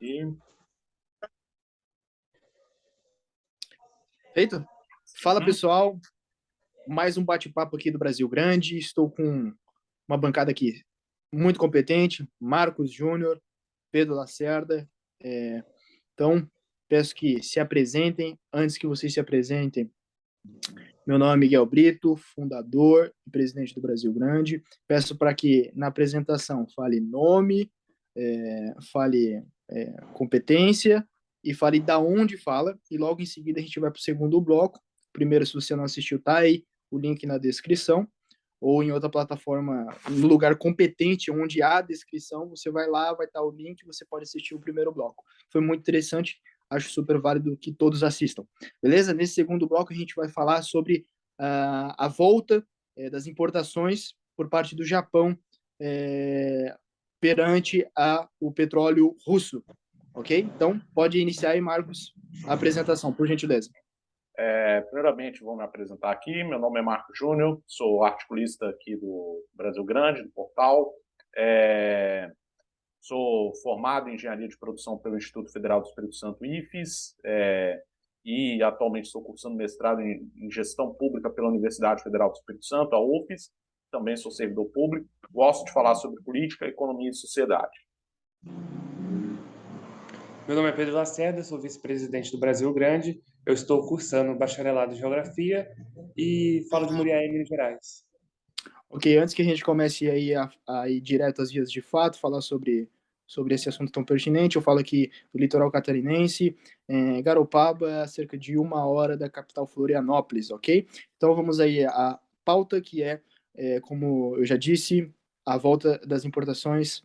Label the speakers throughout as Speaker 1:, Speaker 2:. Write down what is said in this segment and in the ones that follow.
Speaker 1: E
Speaker 2: Feito? Fala, pessoal. Mais um bate-papo aqui do Brasil Grande. Estou com uma bancada aqui muito competente. Marcos Júnior, Pedro Lacerda. Então, peço que se apresentem. Antes que vocês se apresentem, meu nome é Miguel Brito, fundador e presidente do Brasil Grande. Peço para que na apresentação fale nome, fale competência e fale da onde fala. E logo em seguida a gente vai para o segundo bloco. Primeiro, se você não assistiu, tá aí o link na descrição, ou em outra plataforma, no lugar competente, onde há a descrição, você vai lá, vai estar o link, você pode assistir o primeiro bloco. Foi muito interessante, acho super válido que todos assistam. Beleza? Nesse segundo bloco a gente vai falar sobre a volta das importações por parte do Japão perante o petróleo russo. Ok? Então, pode iniciar aí, Marcos, a apresentação, por gentileza.
Speaker 1: primeiramente, vou me apresentar aqui. Meu nome é Marcos Júnior, sou articulista aqui do Brasil Grande, do portal. Sou formado em Engenharia de Produção pelo Instituto Federal do Espírito Santo, IFES, e atualmente estou cursando mestrado em Gestão Pública pela Universidade Federal do Espírito Santo, a UFES. Também sou servidor público. Gosto de falar sobre política, economia e sociedade.
Speaker 3: Meu nome é Pedro Lacerda, sou vice-presidente do Brasil Grande. Eu estou cursando bacharelado em Geografia e falo de Muriaé, Minas Gerais.
Speaker 2: Ok, antes que a gente comece aí a ir direto às vias de fato, falar sobre esse assunto tão pertinente, eu falo aqui do litoral catarinense, Garopaba, cerca de 1 hora da capital Florianópolis, ok? Então vamos aí à pauta, que como eu já disse, a volta das importações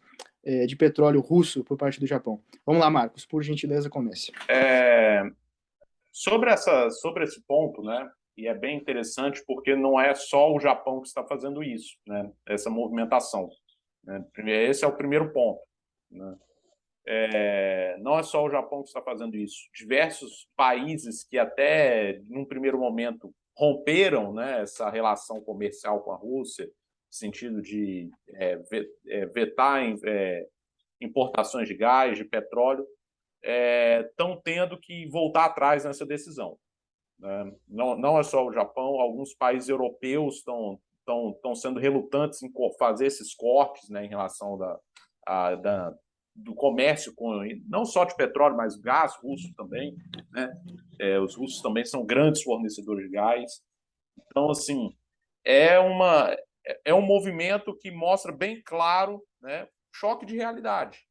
Speaker 2: de petróleo russo por parte do Japão. Vamos lá, Marcos, por gentileza, comece.
Speaker 1: Sobre esse ponto, né? E é bem interessante porque não é só o Japão que está fazendo isso, né? Essa movimentação. Né? Esse é o primeiro ponto. Né? Não é só o Japão que está fazendo isso. Diversos países que até, num primeiro momento, romperam, né, essa relação comercial com a Rússia, no sentido de vetar importações de gás, de petróleo, estão tendo que voltar atrás nessa decisão. Né? Não é só o Japão, alguns países europeus estão sendo relutantes em fazer esses cortes, né, em relação do comércio, não só de petróleo, mas gás russo também. Né? Os russos também são grandes fornecedores de gás. Então, assim, é um movimento que mostra bem claro, né, choque de realidade.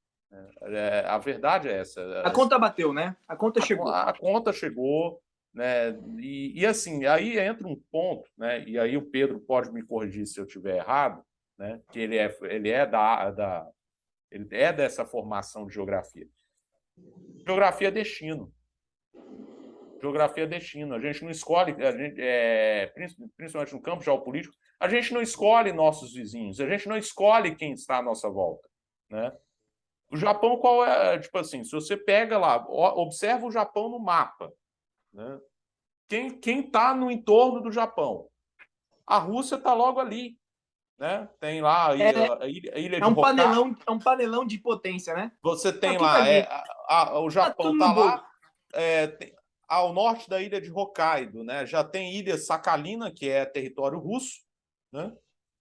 Speaker 1: A verdade é essa.
Speaker 2: A conta bateu, né? A conta chegou.
Speaker 1: A conta chegou, né? E assim, aí entra um ponto, né? E aí o Pedro pode me corrigir se eu estiver errado, né? Que ele é dessa formação de geografia. Geografia é destino. Geografia é destino. A gente não escolhe, principalmente no campo geopolítico, a gente não escolhe nossos vizinhos, a gente não escolhe quem está à nossa volta, né? O Japão, qual é? Tipo assim, se você pega lá, observa o Japão no mapa, né? Quem está no entorno do Japão? A Rússia está logo ali, né? Tem lá a ilha de Hokkaido.
Speaker 2: É um panelão de potência, né?
Speaker 1: Você tem lá, o Japão está lá, ao norte da ilha de Hokkaido, né? Já tem ilha Sakhalina, que é território russo, né?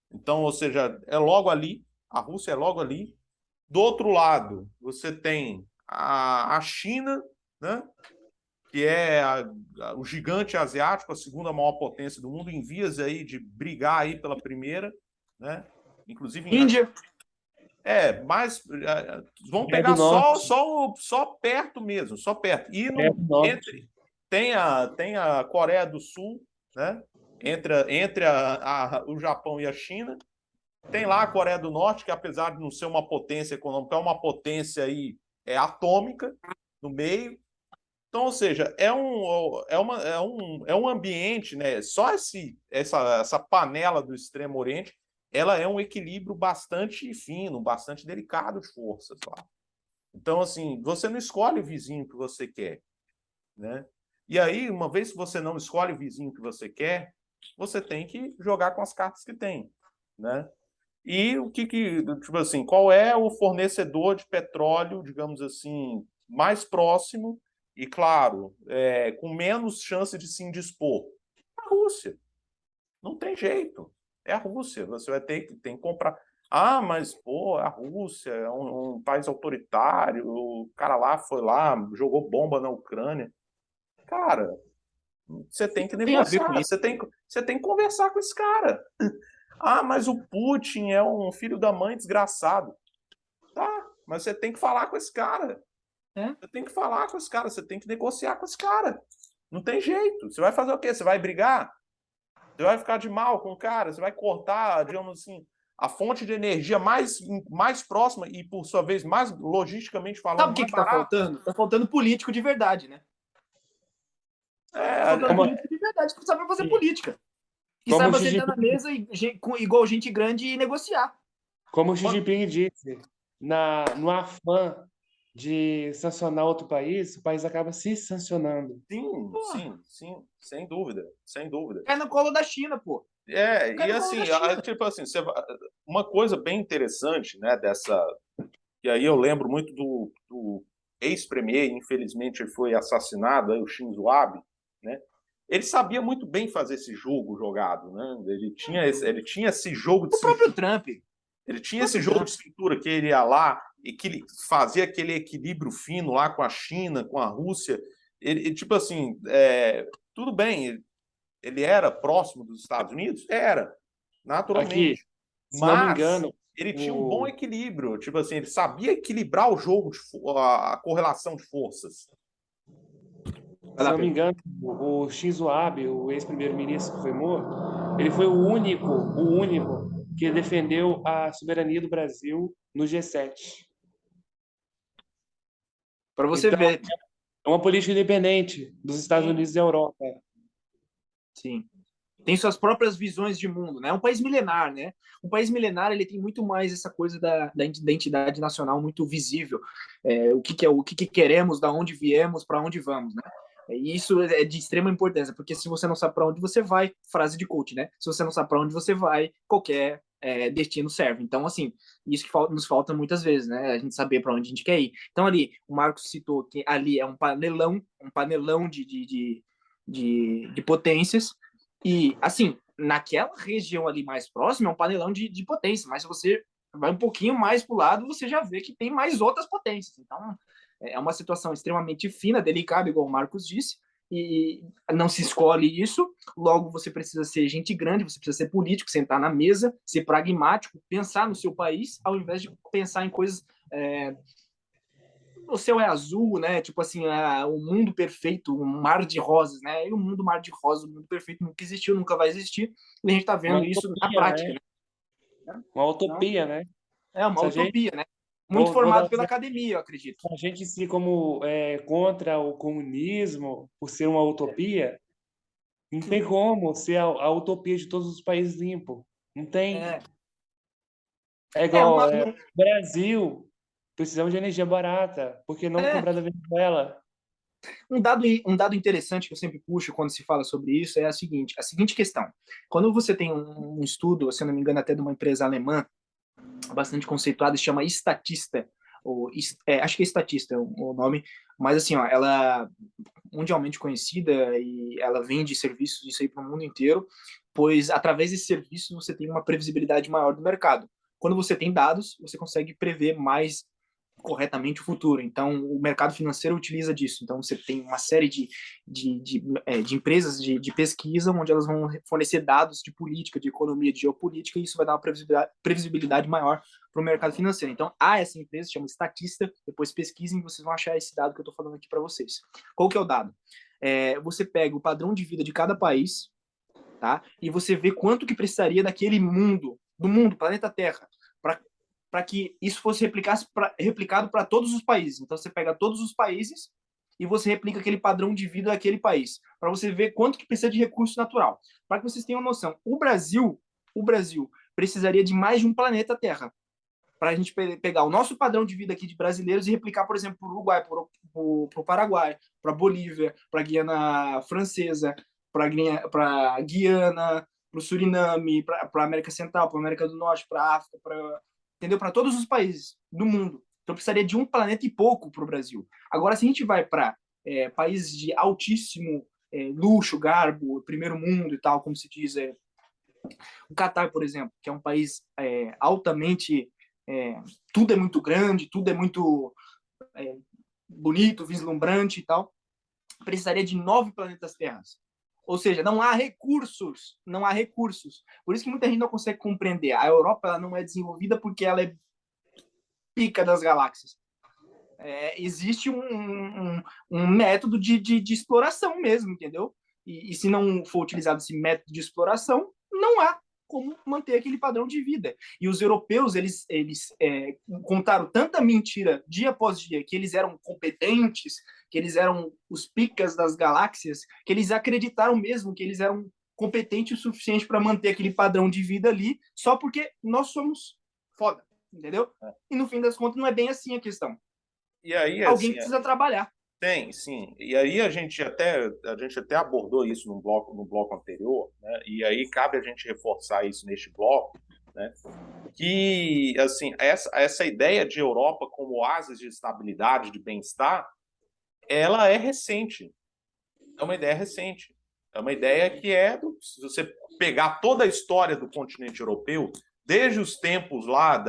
Speaker 1: Então, ou seja, é logo ali, a Rússia é logo ali. Do outro lado, você tem a China, né? Que é o gigante asiático, a segunda maior potência do mundo, em vias aí de brigar aí pela primeira, né? Inclusive
Speaker 2: Índia.
Speaker 1: Mas vamos pegar só perto mesmo, só perto. E tem a Coreia do Sul, né? Entre o Japão e a China. Tem lá a Coreia do Norte, que apesar de não ser uma potência econômica, é uma potência aí, atômica no meio. Então, ou seja, é um ambiente, né? Só essa panela do Extremo Oriente, ela é um equilíbrio bastante fino, bastante delicado de forças lá. Então, assim, você não escolhe o vizinho que você quer, né? E aí, uma vez que você não escolhe o vizinho que você quer, você tem que jogar com as cartas que tem, né? E tipo assim, qual é o fornecedor de petróleo, digamos assim, mais próximo e, claro, com menos chance de se indispor? A Rússia. Não tem jeito. É a Rússia. Você vai ter que comprar. Ah, mas, pô, a Rússia é um país autoritário, o cara lá foi lá, jogou bomba na Ucrânia. Cara, você tem que
Speaker 2: Tem a ver
Speaker 1: negociar,
Speaker 2: com isso.
Speaker 1: você tem que conversar com esse cara. Ah, mas o Putin é um filho da mãe desgraçado. Tá, mas você tem que falar com esse cara. Você tem que falar com esse cara, você tem que negociar com esse cara. Não tem jeito. Você vai fazer o quê? Você vai brigar? Você vai ficar de mal com o cara? Você vai cortar, digamos assim, a fonte de energia mais próxima e, por sua vez, mais logisticamente
Speaker 2: Sabe
Speaker 1: falando,
Speaker 2: o que
Speaker 1: mais
Speaker 2: que tá
Speaker 1: barato?
Speaker 2: faltando? Tá faltando político de verdade, né? Tá faltando
Speaker 1: É,
Speaker 2: político de verdade que sabe fazer
Speaker 3: Sim.
Speaker 2: política. Que
Speaker 3: Como o
Speaker 2: saiba
Speaker 3: Xi
Speaker 2: sentar na
Speaker 3: Jinping,
Speaker 2: mesa igual gente grande e negociar.
Speaker 3: como o Xi Jinping disse, no afã de sancionar outro país, o país acaba se sancionando.
Speaker 1: sim,
Speaker 2: Pô,
Speaker 1: sim, sim, sem dúvida, sem dúvida.
Speaker 2: cai no colo da China, pô. Cai
Speaker 1: E
Speaker 2: no colo
Speaker 1: assim,
Speaker 2: da China.
Speaker 1: tipo assim, uma coisa bem interessante, né, e aí eu lembro muito do ex-premier, infelizmente ele foi assassinado, aí, o Shinzo Abe, né? Ele sabia muito bem fazer esse jogo jogado, né? Ele tinha esse jogo de
Speaker 2: O próprio
Speaker 1: cintura,
Speaker 2: Trump.
Speaker 1: ele tinha esse jogo de cintura que ele ia lá e que ele fazia aquele equilíbrio fino lá com a China, com a Rússia. Ele tipo assim, tudo bem, ele era próximo dos Estados Unidos? Era,
Speaker 3: Aqui,
Speaker 1: naturalmente.
Speaker 3: se não me
Speaker 1: Mas
Speaker 3: engano,
Speaker 1: ele tinha um bom
Speaker 3: o,
Speaker 1: equilíbrio. Tipo assim, ele sabia equilibrar o jogo, a correlação de forças.
Speaker 2: Vai
Speaker 3: se
Speaker 2: lá,
Speaker 3: não me
Speaker 2: Pedro.
Speaker 3: engano, o Shinzo Abe, o ex-primeiro-ministro que foi morto, ele foi o único que defendeu a soberania do Brasil no G7.
Speaker 2: Para você
Speaker 3: Então,
Speaker 2: ver.
Speaker 3: é uma política independente dos Estados
Speaker 1: Sim,
Speaker 3: Unidos e da Europa.
Speaker 2: Sim. Tem suas próprias visões de mundo, né? É um país milenar, né? Um país milenar, ele tem muito mais essa coisa da identidade nacional muito visível. O que queremos, da onde viemos, para onde vamos, né? E isso é de extrema importância, porque se você não sabe para onde você vai, frase de coach, né? Se você não sabe para onde você vai, qualquer destino serve. Então, assim, isso que nos falta muitas vezes, né? A gente saber para onde a gente quer ir. Então, ali, o Marcos citou que ali é um panelão de potências, e, assim, naquela região ali mais próxima é um panelão de potência, mas se você vai um pouquinho mais para o lado, você já vê que tem mais outras potências. Então, é uma situação extremamente fina, delicada, igual o Marcos disse, e não se escolhe isso. Logo, você precisa ser gente grande, você precisa ser político, sentar na mesa, ser pragmático, pensar no seu país, ao invés de pensar em coisas o céu é azul, né? Tipo assim, o mundo perfeito, um mar de rosas, né? E o mundo mar de rosas, o mundo perfeito nunca existiu, nunca vai existir. E a gente tá
Speaker 3: Uma
Speaker 2: vendo isso na
Speaker 3: utopia,
Speaker 2: prática,
Speaker 3: né?
Speaker 2: né?
Speaker 3: Uma
Speaker 2: Então,
Speaker 3: utopia, né?
Speaker 2: é uma
Speaker 3: Se a gente,
Speaker 2: utopia, né? Muito
Speaker 3: vou dar um
Speaker 2: formado pela
Speaker 3: exemplo.
Speaker 2: academia, eu acredito.
Speaker 3: A gente se como contra o comunismo por ser uma utopia, não tem como ser a utopia de todos os países limpos. Não tem.
Speaker 2: É,
Speaker 3: É
Speaker 2: é,
Speaker 3: igual Brasil, precisamos de energia barata, por que não
Speaker 2: é,
Speaker 3: cobrar da Venezuela?
Speaker 2: um dado interessante que eu sempre puxo quando se fala sobre isso é a seguinte questão. Quando você tem um estudo, se eu não me engano, até de uma empresa alemã, bastante conceituada, se chama Statista, acho que é Statista o nome, mas assim, ó, ela mundialmente conhecida e ela vende serviços isso aí para o mundo inteiro, pois através desses serviços você tem uma previsibilidade maior do mercado. Quando você tem dados, você consegue prever mais corretamente o futuro. Então, o mercado financeiro utiliza disso. Então, você tem uma série de empresas de pesquisa onde elas vão fornecer dados de política, de economia, de geopolítica, e isso vai dar uma previsibilidade maior para o mercado financeiro. Então, há essa empresa, chama Statista, depois pesquisem, vocês vão achar esse dado que eu estou falando aqui para vocês. Qual que é o dado? Você pega o padrão de vida de cada país, tá? E você vê quanto que precisaria daquele do mundo, planeta Terra, para que isso fosse replicado para todos os países. Então, você pega todos os países e você replica aquele padrão de vida daquele país, para você ver quanto que precisa de recurso natural. Para que vocês tenham noção, o Brasil precisaria de mais de um planeta Terra para a gente pegar o nosso padrão de vida aqui de brasileiros e replicar, por exemplo, para o Uruguai, para o Paraguai, para a Bolívia, para a Guiana Francesa, para a Guiana, para o Suriname, para a América Central, para a América do Norte, para a África, entendeu? Para todos os países do mundo. Então precisaria de um planeta e pouco para o Brasil. Agora, se a gente vai para países de altíssimo luxo, garbo, primeiro mundo e tal, como se diz, o Catar, por exemplo, que é um país altamente... tudo é muito grande, tudo é muito bonito, vislumbrante e tal, precisaria de 9 planetas Terras. Ou seja, não há recursos, não há recursos. Por isso que muita gente não consegue compreender. A Europa ela não é desenvolvida porque ela é pica das galáxias. Existe um método de exploração mesmo, entendeu? E se não for utilizado esse método de exploração, não há como manter aquele padrão de vida. E os europeus, eles contaram tanta mentira dia após dia, que eles eram competentes, que eles eram os picas das galáxias, que eles acreditaram mesmo que eles eram competentes o suficiente para manter aquele padrão de vida ali, só porque nós somos foda, entendeu? E no fim das contas não é bem assim a questão.
Speaker 1: E aí,
Speaker 2: alguém
Speaker 1: assim,
Speaker 2: precisa trabalhar.
Speaker 1: Tem, sim. E aí a gente até abordou isso no bloco anterior, né? E aí cabe a gente reforçar isso neste bloco, né? Que, assim, essa ideia de Europa como oásis de estabilidade, de bem-estar, ela é recente. É uma ideia recente. É uma ideia que se você pegar toda a história do continente europeu, desde os tempos lá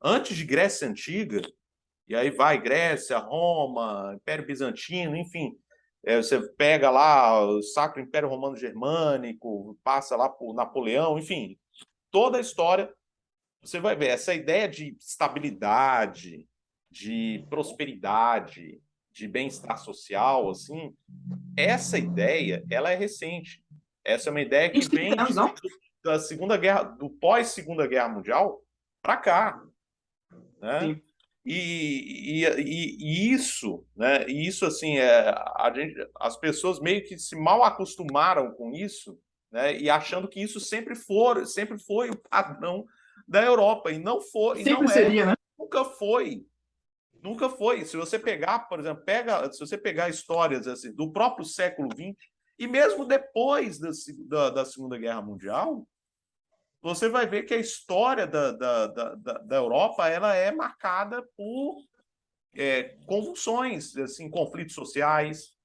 Speaker 1: antes de Grécia Antiga, e aí vai Grécia, Roma, Império Bizantino, enfim. Você pega lá o Sacro Império Romano Germânico, passa lá por Napoleão, enfim. Toda a história, você vai ver essa ideia de estabilidade, de prosperidade, de bem-estar social, assim, essa ideia, ela é recente. Essa é uma ideia que vem da Segunda Guerra, do pós-Segunda Guerra Mundial para cá, né?
Speaker 2: Sim.
Speaker 1: E isso, né? E isso assim, as pessoas meio que se mal acostumaram com isso, né? E achando que isso sempre foi o padrão da Europa e não foi,
Speaker 2: sempre
Speaker 1: e não
Speaker 2: seria, né?
Speaker 1: Nunca foi. Se você pegar, por exemplo, se você pegar histórias assim do próprio século XX e mesmo depois da Segunda Guerra Mundial, você vai ver que a história da Europa ela é marcada por convulsões, assim, conflitos sociais,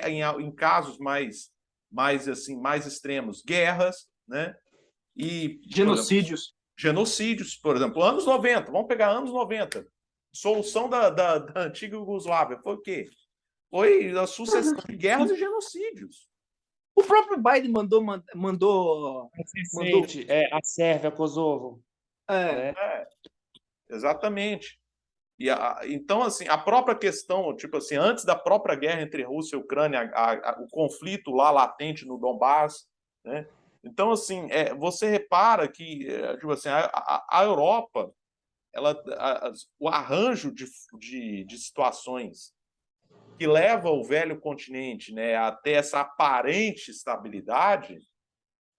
Speaker 1: em casos mais extremos, guerras, né? E genocídios, por exemplo, anos 90, vamos pegar anos 90. Solução da antiga Iugoslávia foi o quê? Foi a sucessão de guerras e genocídios.
Speaker 2: O próprio Biden mandou
Speaker 3: a Sérvia, Kosovo.
Speaker 1: Exatamente. Então, assim, a própria questão, tipo assim, antes da própria guerra entre Rússia e Ucrânia, o conflito lá latente no Donbass, né? Então, assim, você repara que, tipo assim, a Europa, o arranjo de situações que leva o velho continente, né, a ter essa aparente estabilidade,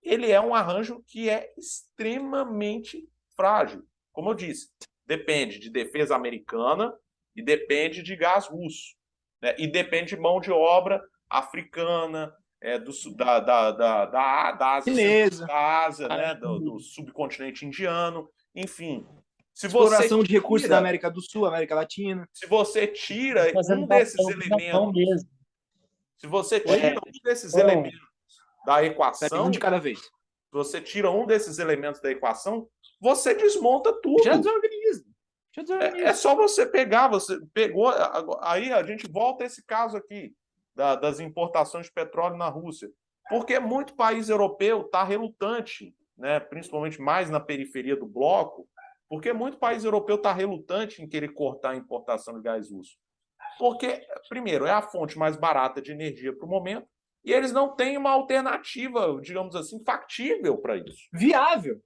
Speaker 1: ele é um arranjo que é extremamente frágil. Como eu disse, depende de defesa americana e depende de gás russo, né? E depende de mão de obra africana, da Ásia, né? do subcontinente indiano, enfim.
Speaker 2: Exploração de recursos da América do Sul, América Latina.
Speaker 1: Se você tira um desses elementos, da equação,
Speaker 2: um de cada vez.
Speaker 1: Se você tira um desses elementos da equação, você desmonta tudo.
Speaker 2: Já desorganiza.
Speaker 1: É só você pegar, você pegou. Aí a gente volta a esse caso aqui das importações de petróleo na Rússia. Porque muito país europeu está relutante, né, principalmente mais na periferia do bloco, porque muito país europeu está relutante em querer cortar a importação de gás russo. Porque, primeiro, é a fonte mais barata de energia para o momento, e eles não têm uma alternativa, digamos assim, factível para isso.
Speaker 2: Viável.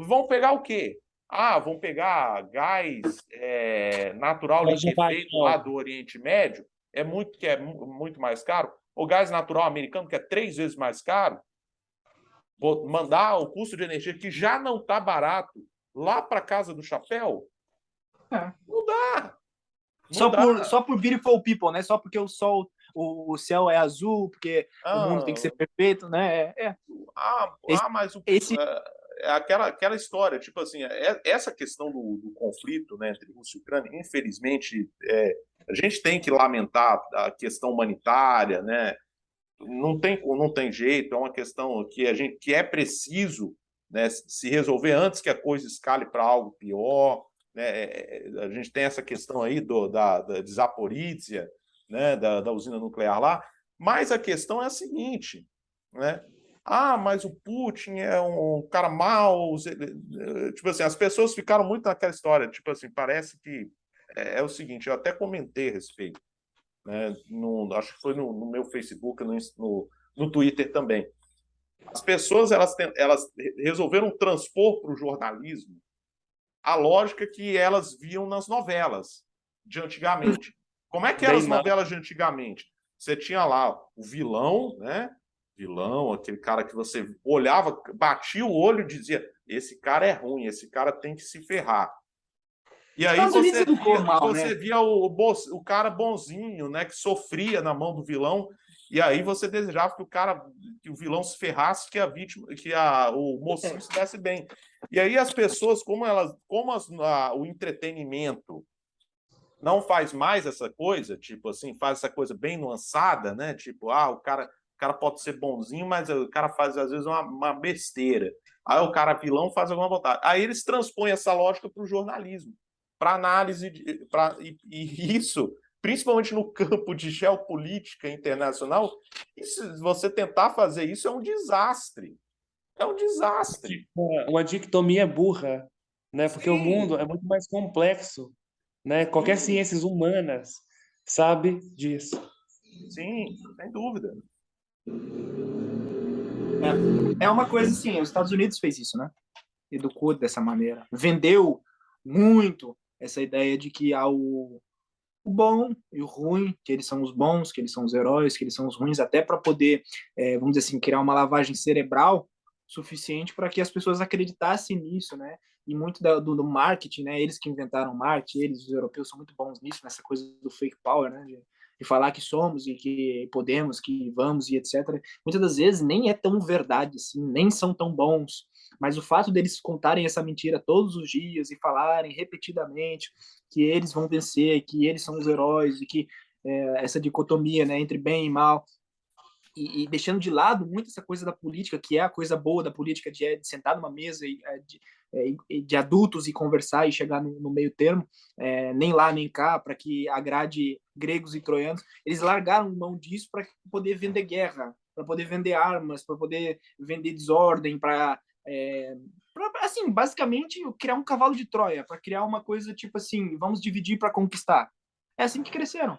Speaker 1: Vão pegar o quê? Vão pegar gás natural liquefeito lá do Oriente Médio, que é muito mais caro, ou gás natural americano, que é 3 vezes mais caro. Vou mandar o custo de energia, que já não está barato, lá para casa do chapéu? Não dá.
Speaker 2: Só por beautiful people, né? Só porque o céu é azul, porque o mundo tem que ser perfeito, né?
Speaker 1: Mas é aquela história, tipo assim, essa questão do conflito, né, entre Rússia e Ucrânia, infelizmente, a gente tem que lamentar a questão humanitária, né? Não tem jeito, é uma questão que é preciso, né, se resolver antes que a coisa escale para algo pior, né? A gente tem essa questão aí de Zaporizhia, né, da usina nuclear lá, mas a questão é a seguinte, né? Ah, mas o Putin é um cara mau. Tipo assim, as pessoas ficaram muito naquela história. Tipo assim, parece que é o seguinte, eu até comentei a respeito, né? Acho que foi no meu Facebook, no Twitter também. As pessoas elas resolveram transpor para o jornalismo a lógica que elas viam nas novelas de antigamente. Como é que eram
Speaker 3: Bem
Speaker 1: as
Speaker 3: mal.
Speaker 1: novelas de antigamente? Você tinha lá o vilão, né? Vilão, aquele cara que você olhava, batia o olho e dizia: esse cara é ruim, esse cara tem que se ferrar. E aí
Speaker 2: Estados Unidos educou mal,
Speaker 1: você
Speaker 2: né?
Speaker 1: via o cara bonzinho, né, que sofria na mão do vilão, e aí você desejava que o vilão se ferrasse, que a vítima, o mocinho se desse bem. E aí as pessoas, o entretenimento não faz mais essa coisa, tipo assim, faz essa coisa bem nuançada, né? Tipo, o cara pode ser bonzinho, mas o cara faz às vezes uma besteira. Aí o cara vilão faz alguma vontade. Aí eles transpõem essa lógica para o jornalismo, para análise, e isso, principalmente no campo de geopolítica internacional, se você tentar fazer isso é um desastre. É um desastre.
Speaker 3: Uma dicotomia burra, né? Porque o
Speaker 1: Sim,
Speaker 3: mundo é muito mais complexo, né? Qualquer
Speaker 1: sim,
Speaker 3: ciências humanas sabe disso.
Speaker 1: sim, sem dúvida.
Speaker 2: É uma coisa assim, os Estados Unidos fez isso, né? Educou dessa maneira. Vendeu muito essa ideia de que há o bom e o ruim, que eles são os bons, que eles são os heróis, que eles são os ruins, até para poder, vamos dizer assim, criar uma lavagem cerebral suficiente para que as pessoas acreditassem nisso, né? E muito do marketing, né? Eles que inventaram o marketing, os europeus são muito bons nisso, nessa coisa do fake power, né? De falar que somos e que podemos, que vamos e etc. Muitas das vezes nem é tão verdade assim, nem são tão bons, mas o fato deles contarem essa mentira todos os dias e falarem repetidamente que eles vão vencer, que eles são os heróis e que essa dicotomia, né, entre bem e mal, e deixando de lado muito essa coisa da política, que é a coisa boa da política, de sentar numa mesa de adultos e conversar e chegar no meio termo, nem lá nem cá, para que agrade gregos e troianos. Eles largaram mão disso para poder vender guerra, para poder vender armas, para poder vender desordem, para assim, basicamente criar um cavalo de Troia, para criar uma coisa tipo assim, vamos dividir para conquistar. É assim que cresceram.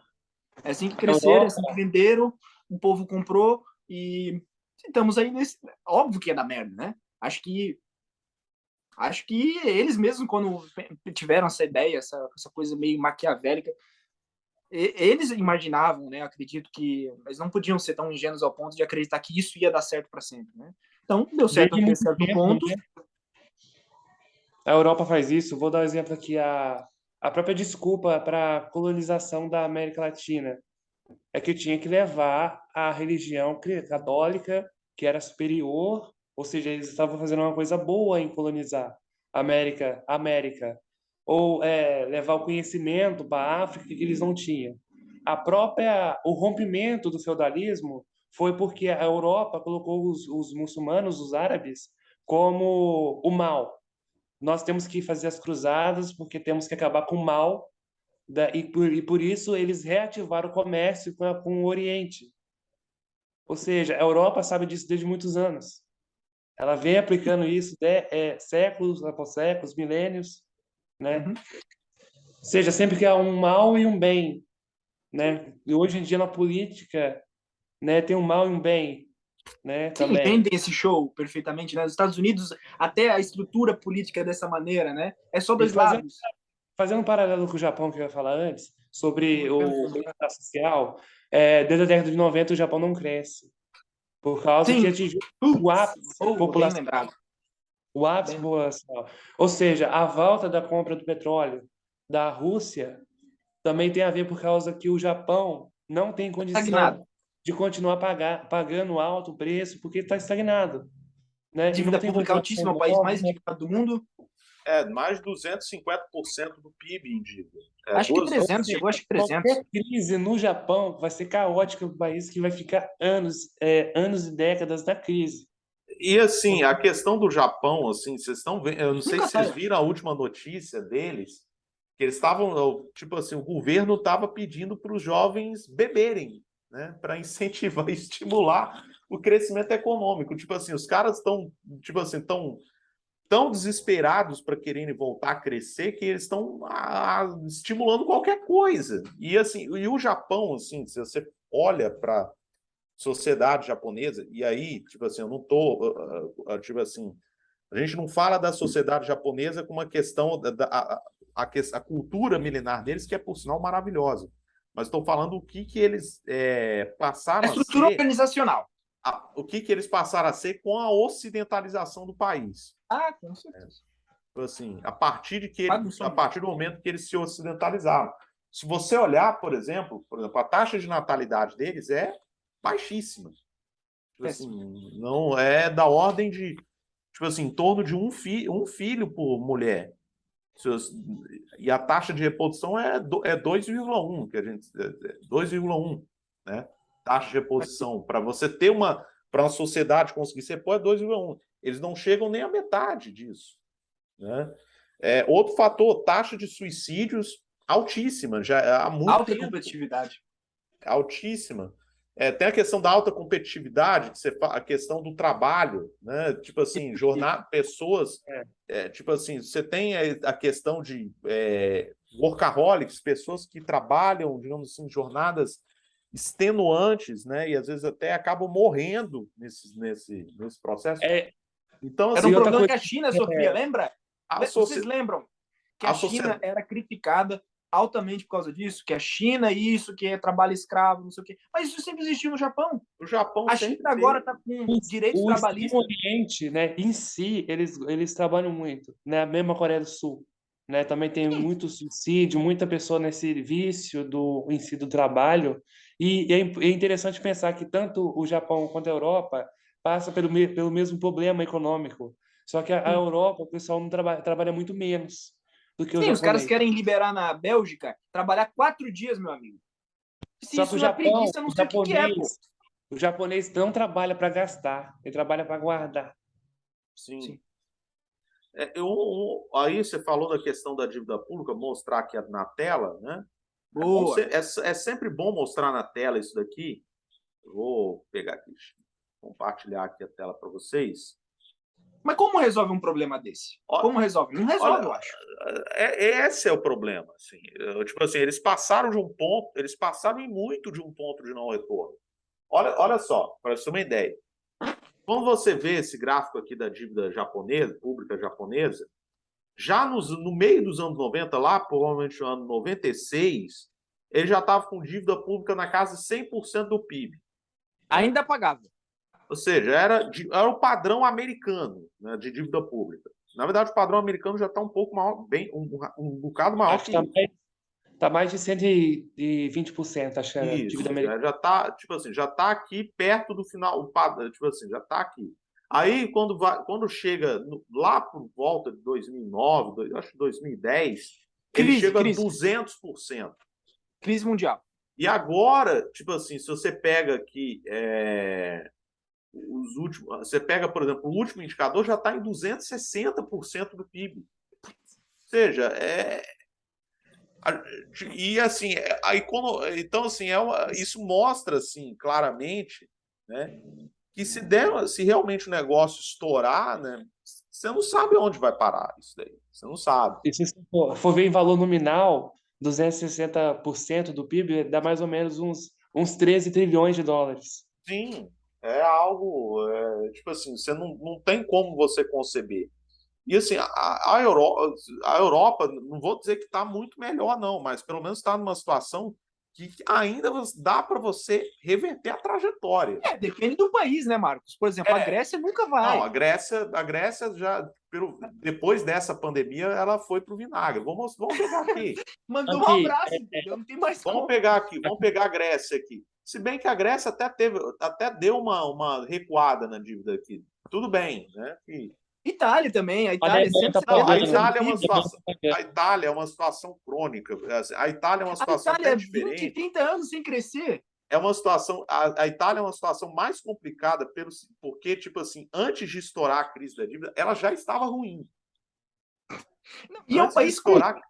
Speaker 2: É assim que cresceram, é assim que venderam, o povo comprou e estamos aí nesse. Óbvio que ia dar merda, né? Acho que eles mesmos, quando tiveram essa ideia, essa coisa meio maquiavélica, eles imaginavam, né? Acredito que eles não podiam ser tão ingênuos ao ponto de acreditar que isso ia dar certo para sempre, né? Então, deu certo
Speaker 3: Desde
Speaker 2: até
Speaker 3: muito
Speaker 2: certo
Speaker 3: tempo,
Speaker 2: ponto.
Speaker 3: né? A Europa faz isso. Vou dar um exemplo aqui: a própria desculpa para a colonização da América Latina é que tinha que levar a religião católica, que era superior, ou seja, eles estavam fazendo uma coisa boa em colonizar a América, ou levar o conhecimento para a África que eles não tinham. O rompimento do feudalismo foi porque a Europa colocou os muçulmanos, os árabes, como o mal. Nós temos que fazer as cruzadas porque temos que acabar com o mal e por isso eles reativaram o comércio com o Oriente. Ou seja, a Europa sabe disso desde muitos anos. Ela vem aplicando isso séculos após séculos, milênios, né?
Speaker 2: Uhum.
Speaker 3: Ou seja, sempre que há um mal e um bem, né? E hoje em dia na política, né, tem um mal e um bem, né,
Speaker 2: Sim,
Speaker 3: também.
Speaker 2: vendem esse show perfeitamente, né? Os Estados Unidos, até a estrutura política é dessa maneira, né? É só
Speaker 3: E
Speaker 2: dois lados.
Speaker 3: fazendo um paralelo com o Japão que eu ia falar antes, sobre o
Speaker 2: Perfeito.
Speaker 3: bem-estar social, desde a década de 90 o Japão não cresce. Por causa que
Speaker 2: Sim.
Speaker 3: atingiu o ápice
Speaker 2: Bem lembrado.
Speaker 3: o ápice
Speaker 2: Bem...
Speaker 3: populacional. Ou seja, a volta da compra do petróleo da Rússia também tem a ver por causa que o Japão não tem condição
Speaker 2: Estagnado.
Speaker 3: de continuar pagando alto preço porque está estagnado. né? E
Speaker 2: Dívida
Speaker 3: não tem
Speaker 2: pública
Speaker 3: regulação
Speaker 2: altíssima, o país mais
Speaker 3: nova.
Speaker 2: endividado do mundo.
Speaker 1: Mais de 250% do PIB em dívida.
Speaker 2: Acho que
Speaker 1: Duas,
Speaker 2: 300, chegou acho que 300.
Speaker 3: Qualquer crise no Japão vai ser caótica para o país que vai ficar anos e décadas na crise.
Speaker 1: E assim, a questão do Japão, assim, vocês estão vendo, eu não sei
Speaker 2: Nunca
Speaker 1: se vocês
Speaker 2: sai.
Speaker 1: viram a última notícia deles, que eles estavam, tipo assim, o governo estava pedindo para os jovens beberem, né, para incentivar, estimular o crescimento econômico. Tipo assim, os caras estão, tipo assim, tão desesperados para quererem voltar a crescer que eles estão estimulando qualquer coisa. E assim, e o Japão, assim, se você olha para sociedade japonesa, e aí, tipo assim, eu não tô, tipo assim, a gente não fala da sociedade japonesa como uma questão a cultura milenar deles, que é, por sinal, maravilhosa. Mas estou falando o que eles
Speaker 2: A
Speaker 1: passaram a
Speaker 2: estrutura
Speaker 1: ser,
Speaker 2: organizacional.
Speaker 1: o que eles passaram a ser com a ocidentalização do país.
Speaker 2: Com certeza.
Speaker 1: Assim, a partir do momento que eles se ocidentalizaram. Se você olhar, por exemplo, a taxa de natalidade deles é baixíssima. Tipo assim, não é da ordem de, tipo assim, em torno de um filho por mulher. E a taxa de reprodução é 2,1, que a gente 2,1, né? Taxa de reposição para você ter para uma sociedade conseguir ser é 2,1. Eles não chegam nem à metade disso, né? Outro fator, taxa de suicídios altíssima, já há muito
Speaker 2: Alta
Speaker 1: tempo.
Speaker 2: competitividade.
Speaker 1: Altíssima. Tem a questão da alta competitividade, a questão do trabalho, né? Tipo assim, pessoas, tipo assim, você tem a questão de workaholics, pessoas que trabalham, digamos assim, jornadas extenuantes, né? E às vezes até acabam morrendo nesse processo. Então,
Speaker 2: Era
Speaker 1: assim,
Speaker 2: um problema que a China sofria, lembra?
Speaker 1: a
Speaker 2: Vocês lembram que a China
Speaker 1: sociedade-
Speaker 2: era criticada altamente por causa disso? Que a China isso, que é trabalho escravo, não sei o quê. Mas isso sempre existiu no Japão.
Speaker 1: o Japão
Speaker 2: A
Speaker 1: sempre
Speaker 2: China agora está com direitos
Speaker 3: O Extremo
Speaker 2: trabalhistas.
Speaker 3: Oriente, né, em si, eles trabalham muito, né? A mesma Coreia do Sul, né? Também tem muito suicídio, muita pessoa nesse vício em si do trabalho. E é interessante pensar que tanto o Japão quanto a Europa passa pelo mesmo problema econômico. Só que a Europa, o pessoal não trabalha muito menos do que o
Speaker 2: Sim, os caras
Speaker 3: japonês.
Speaker 2: querem liberar na Bélgica trabalhar 4 dias, meu amigo. Se
Speaker 3: Só que
Speaker 2: isso
Speaker 3: o
Speaker 2: não é
Speaker 3: Japão,
Speaker 2: preguiça, eu não sei o que é, pô.
Speaker 3: o japonês não trabalha para gastar, ele trabalha para guardar.
Speaker 1: Sim. Aí você falou da questão da dívida pública, mostrar aqui na tela, né?
Speaker 2: Boa.
Speaker 1: É sempre bom mostrar na tela isso daqui. Eu vou pegar aqui, compartilhar aqui a tela para vocês.
Speaker 2: Mas como resolve um problema desse? Como resolve? Não resolve, eu acho.
Speaker 1: Esse é o problema. Assim. Tipo assim, eles passaram muito de um ponto de não retorno. Olha só, para você ter uma ideia. Quando você vê esse gráfico aqui da dívida japonesa, pública japonesa, já no meio dos anos 90, lá provavelmente no ano 96, ele já estava com dívida pública na casa de 100% do PIB.
Speaker 2: Ainda pagava.
Speaker 1: Ou seja, era o padrão americano, né, de dívida pública. Na verdade, o padrão americano já está um pouco maior, um bocado maior
Speaker 3: Acho
Speaker 1: que
Speaker 3: que
Speaker 1: isso.
Speaker 3: tá mais de 120%, acho que era a
Speaker 1: Isso,
Speaker 3: dívida americana.
Speaker 1: já está, tipo assim, já está aqui perto do final, tipo assim, já está aqui. Aí, quando chega lá por volta de 2009, acho que 2010, ele chega a 200%.
Speaker 2: Crise mundial.
Speaker 1: E agora, tipo assim, se você pega aqui você pega, por exemplo, o último indicador já está em 260% do PIB. Ou seja, e assim, então assim, isso mostra assim claramente, né, que se realmente o negócio estourar, né, você não sabe onde vai parar isso daí. Você não sabe.
Speaker 3: E se você for ver em valor nominal, 260% do PIB dá mais ou menos uns 13 trilhões de dólares.
Speaker 1: Sim, é algo, tipo assim, você não tem como você conceber. E assim, a Europa, não vou dizer que está muito melhor, não, mas pelo menos está numa situação que ainda dá para você reverter a trajetória.
Speaker 2: Depende do país, né, Marcos? Por exemplo, a Grécia nunca vai.
Speaker 1: Não, a Grécia já, depois dessa pandemia, ela foi para o vinagre. Vamos pegar aqui.
Speaker 2: Mandou um abraço, não tem mais
Speaker 1: Vamos pegar aqui, vamos pegar a Grécia aqui. Se bem que a Grécia até deu uma recuada na dívida aqui. tudo bem, né?
Speaker 2: Itália também, a
Speaker 3: A
Speaker 2: Itália é
Speaker 3: Alemanha tá
Speaker 2: 170
Speaker 1: Não, a
Speaker 3: perdendo.
Speaker 2: anos
Speaker 1: Itália é uma
Speaker 2: viva.
Speaker 1: situação. A Itália é uma situação crônica. A Itália é uma
Speaker 2: A
Speaker 1: situação
Speaker 2: Itália
Speaker 1: até
Speaker 2: é 20,
Speaker 1: diferente.
Speaker 2: 30 anos sem crescer.
Speaker 1: É uma situação. A Itália é uma situação mais complicada porque, tipo assim, antes de estourar a crise da dívida, ela já estava ruim.
Speaker 2: Não, e é um
Speaker 1: Antes de
Speaker 2: país
Speaker 1: estourar.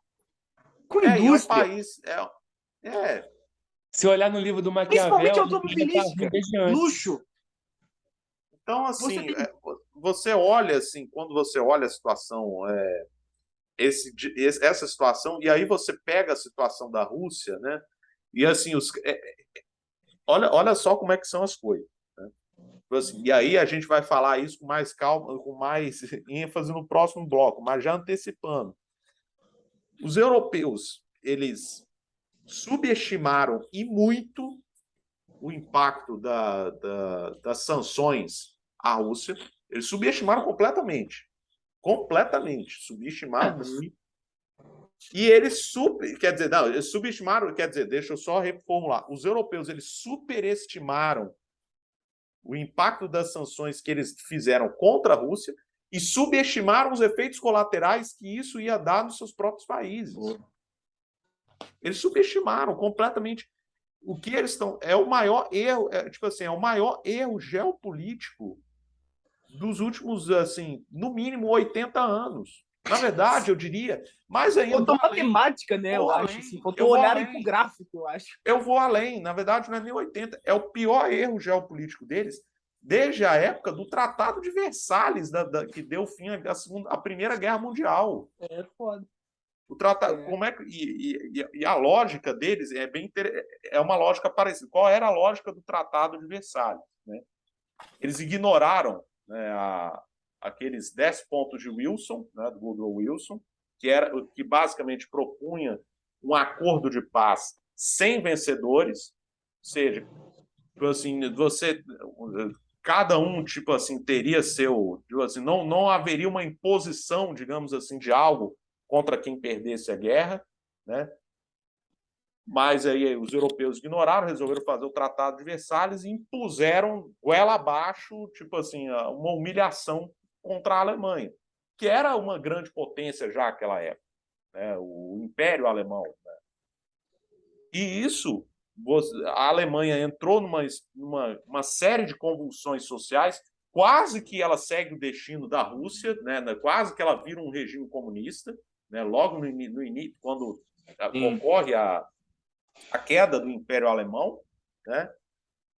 Speaker 2: com
Speaker 1: E é um
Speaker 2: indústria,
Speaker 1: país. É.
Speaker 3: Se olhar no livro do
Speaker 2: principalmente
Speaker 3: Maquiavel, a Itália tá ruim
Speaker 2: automobilística,
Speaker 3: desde antes.
Speaker 2: luxo.
Speaker 1: Então,
Speaker 2: Você
Speaker 1: assim,
Speaker 2: tem
Speaker 1: você olha assim, quando você olha a situação, essa situação, e aí você pega a situação da Rússia, né? E assim, olha só como é que são as coisas. Né? Assim, e aí a gente vai falar isso com mais calma, com mais ênfase no próximo bloco, mas já antecipando. Os europeus, eles subestimaram e muito o impacto das sanções à Rússia. Eles subestimaram completamente. Completamente. Subestimaram muito. E eles quer dizer, não, eles subestimaram, quer dizer, deixa eu só reformular. Os europeus, eles superestimaram o impacto das sanções que eles fizeram contra a Rússia e subestimaram os efeitos colaterais que isso ia dar nos seus próprios países. Eles subestimaram completamente o que eles estão. É o maior erro, tipo assim, é o maior erro geopolítico dos últimos, assim, no mínimo 80 anos. Na verdade, eu diria, mais ainda.
Speaker 2: faltou matemática, né? Eu acho. Assim, faltou olharem para o gráfico, eu acho.
Speaker 1: Eu vou além. Na verdade, não é nem 80. É o pior erro geopolítico deles desde a época do Tratado de Versalhes, que deu fim à Primeira Guerra Mundial.
Speaker 2: É foda.
Speaker 1: O tratado, como é que e a lógica deles é uma lógica parecida. Qual era a lógica do Tratado de Versalhes? Né? Eles ignoraram, né, aqueles 10 pontos de Wilson, né, do Woodrow Wilson, que basicamente propunha um acordo de paz sem vencedores, ou seja, assim, cada um, tipo assim, teria seu, tipo assim, não haveria uma imposição, digamos assim, de algo contra quem perdesse a guerra, né? Mas aí os europeus ignoraram, resolveram fazer o Tratado de Versalhes e impuseram goela abaixo, tipo assim, uma humilhação contra a Alemanha, que era uma grande potência já naquela época, né? O Império Alemão. Né? E isso, a Alemanha entrou numa série de convulsões sociais, quase que ela segue o destino da Rússia, né? Quase que ela vira um regime comunista, né? Logo no início, quando ocorre a queda do Império Alemão, né?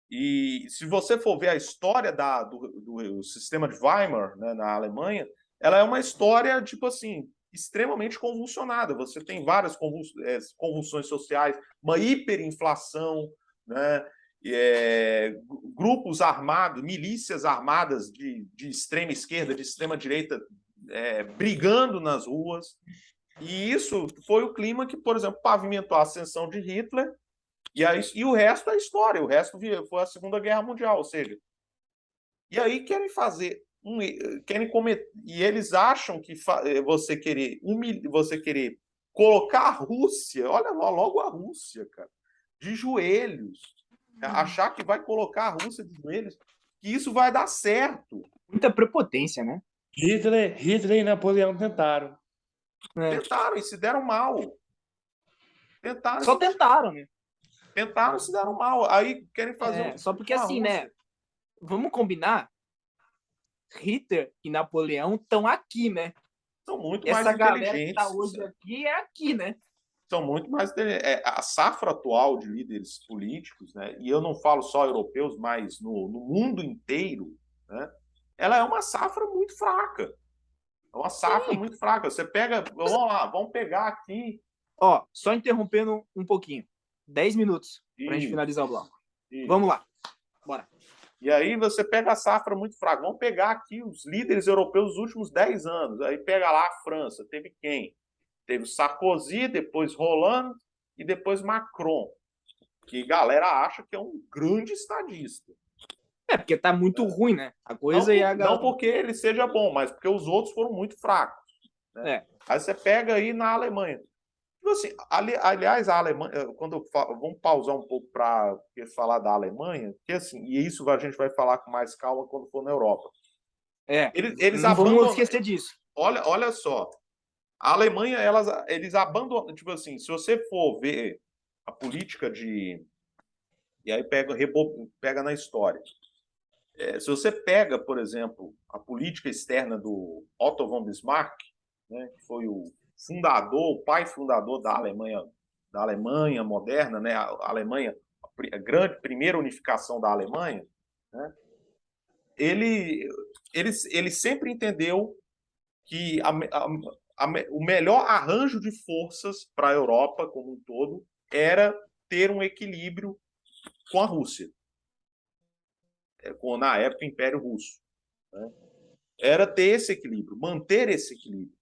Speaker 1: E se você for ver a história do sistema de Weimar, né, na Alemanha, ela é uma história, tipo assim, extremamente convulsionada. Você tem várias convulsões sociais, uma hiperinflação, né? Grupos armados, milícias armadas de extrema esquerda, de extrema direita, brigando nas ruas. E isso foi o clima que, por exemplo, pavimentou a ascensão de Hitler, e o resto é história, o resto foi a Segunda Guerra Mundial, ou seja, e aí querem fazer querem cometer, e eles acham que você querer colocar a Rússia, olha logo a Rússia, cara, de joelhos, achar que vai colocar a Rússia de joelhos, que isso vai dar certo.
Speaker 2: Muita prepotência, né?
Speaker 3: Hitler e Napoleão tentaram.
Speaker 1: Tentaram e se deram mal.
Speaker 2: Só tentaram, né?
Speaker 1: Tentaram e se deram mal. Aí querem fazer
Speaker 2: só porque assim, Rússia, né? Vamos combinar? Hitler e Napoleão estão aqui, né?
Speaker 1: São muito mais inteligentes. Essa galera que
Speaker 2: tá hoje aqui é aqui, né?
Speaker 1: São muito mais a safra atual de líderes políticos, né? E eu não falo só europeus, mas no mundo inteiro, né? Ela é uma safra muito fraca. É uma safra muito fraca. Você pega, vamos lá, vamos pegar aqui.
Speaker 2: Ó, só interrompendo um pouquinho. 10 minutos para a gente finalizar o bloco. Vamos lá. Bora.
Speaker 1: E aí você pega a safra muito fraca. Vamos pegar aqui os líderes europeus dos últimos 10 anos. Aí pega lá a França. Teve quem? Teve Sarkozy, depois Hollande e depois Macron. Que a galera acha que é um grande estadista.
Speaker 2: Porque tá muito ruim, né? A coisa
Speaker 1: não porque ele seja bom, mas porque os outros foram muito fracos. Né? Aí você pega aí na Alemanha. Assim, aliás, a Alemanha, vamos pausar um pouco para falar da Alemanha, porque assim, e isso a gente vai falar com mais calma quando for na Europa. Eles
Speaker 2: não vamos
Speaker 1: abandonam.
Speaker 2: esquecer disso.
Speaker 1: Olha só, a Alemanha, eles abandonam, tipo assim, se você for ver a política de... E aí pega na história. Se você pega, por exemplo, a política externa do Otto von Bismarck, né, que foi o pai fundador da Alemanha moderna, né, a Alemanha, a grande primeira unificação da Alemanha, né, ele sempre entendeu que o melhor arranjo de forças para a Europa como um todo era ter um equilíbrio com a Rússia, na época o Império Russo, né? Era ter esse equilíbrio, manter esse equilíbrio.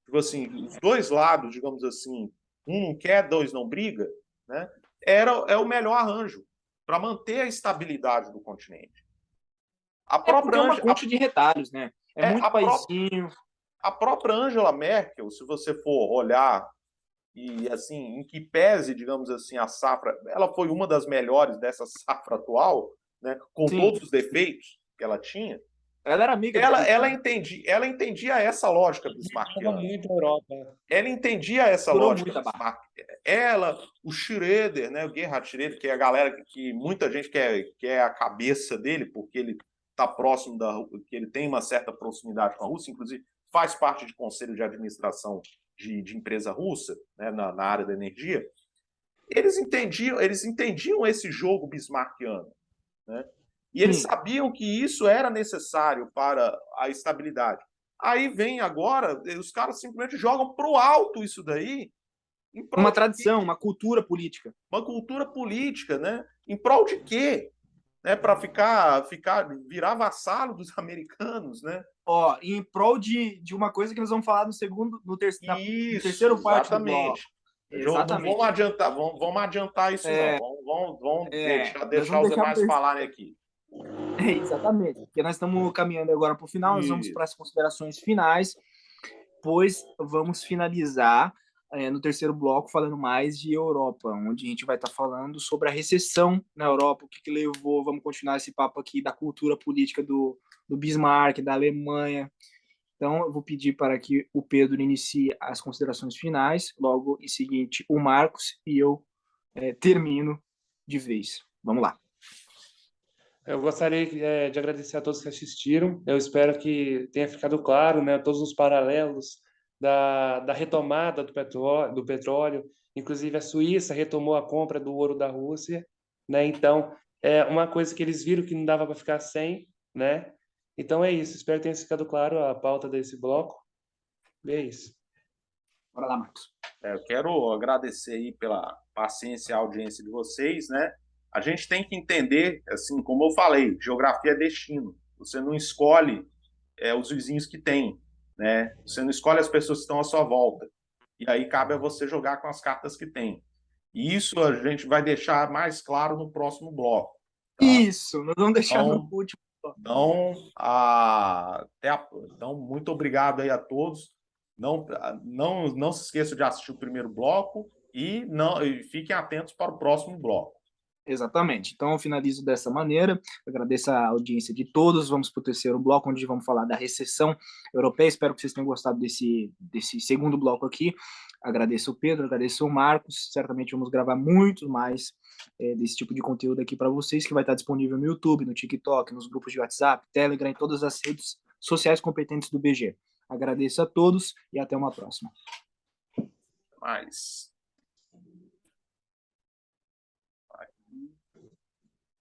Speaker 1: Tipo assim, os dois lados, digamos assim, um não quer, dois não briga, né? É o melhor arranjo para manter a estabilidade do continente.
Speaker 2: Porque é uma concha de retalhos, né? É muito paizinho.
Speaker 1: A própria Angela Merkel, se você for olhar e assim, em que pese, digamos assim, a safra, ela foi uma das melhores dessa safra atual, né? Com
Speaker 2: Sim.
Speaker 1: todos os defeitos que ela tinha.
Speaker 2: Ela era amiga
Speaker 1: ela entendia essa lógica bismarckiana.
Speaker 3: Muito a Europa.
Speaker 1: Ela entendia essa lógica Bismarck. Ela, o Schröder, né, o Gerhard Schröder, que é a galera que muita gente quer a cabeça dele, porque ele está próximo que ele tem uma certa proximidade com a Rússia, inclusive faz parte de conselho de administração de empresa russa, né, na área da energia. Eles entendiam esse jogo bismarckiano, né? E eles sabiam que isso era necessário para a estabilidade. Aí vem agora, os caras simplesmente jogam pro alto isso daí.
Speaker 2: Uma tradição, uma cultura política.
Speaker 1: Uma cultura política, né? Em prol de quê? Né? Para virar vassalo dos americanos, né?
Speaker 2: Em prol de uma coisa que nós vamos falar no terceiro parte do bloco.
Speaker 1: Exatamente. Não vamos adiantar isso, não. Vamos deixar os demais falarem aqui.
Speaker 2: Exatamente, porque nós estamos caminhando agora para o final, nós vamos para as considerações finais, pois vamos finalizar no terceiro bloco falando mais de Europa, onde a gente vai estar falando sobre a recessão na Europa, o que levou, vamos continuar esse papo aqui da cultura política do Bismarck, da Alemanha. Então, eu vou pedir para que o Pedro inicie as considerações finais, logo em seguinte o Marcos, e eu termino de vez. Vamos lá.
Speaker 3: Eu gostaria de agradecer a todos que assistiram. Eu espero que tenha ficado claro, né, todos os paralelos da retomada do petróleo. Inclusive, a Suíça retomou a compra do ouro da Rússia, né? Então, é uma coisa que eles viram que não dava para ficar sem, né? Então, é isso. Espero que tenha ficado claro a pauta desse bloco. E é isso.
Speaker 2: Bora lá, Marcos.
Speaker 1: Eu quero agradecer aí pela paciência e audiência de vocês, né? A gente tem que entender, assim, como eu falei, geografia é destino. Você não escolhe os vizinhos que tem, né? Você não escolhe as pessoas que estão à sua volta. E aí cabe a você jogar com as cartas que tem. E isso a gente vai deixar mais claro no próximo bloco.
Speaker 2: Tá? Isso, nós vamos deixar no último bloco.
Speaker 1: Então, muito obrigado aí a todos. Não se esqueçam de assistir o primeiro bloco e fiquem atentos para o próximo bloco.
Speaker 2: Exatamente. Então, eu finalizo dessa maneira. Agradeço a audiência de todos. Vamos para o terceiro bloco, onde vamos falar da recessão europeia. Espero que vocês tenham gostado desse segundo bloco aqui. Agradeço o Pedro, agradeço o Marcos. Certamente vamos gravar muito mais desse tipo de conteúdo aqui para vocês, que vai estar disponível no YouTube, no TikTok, nos grupos de WhatsApp, Telegram, em todas as redes sociais competentes do BG. Agradeço a todos e até uma próxima.
Speaker 1: Mais.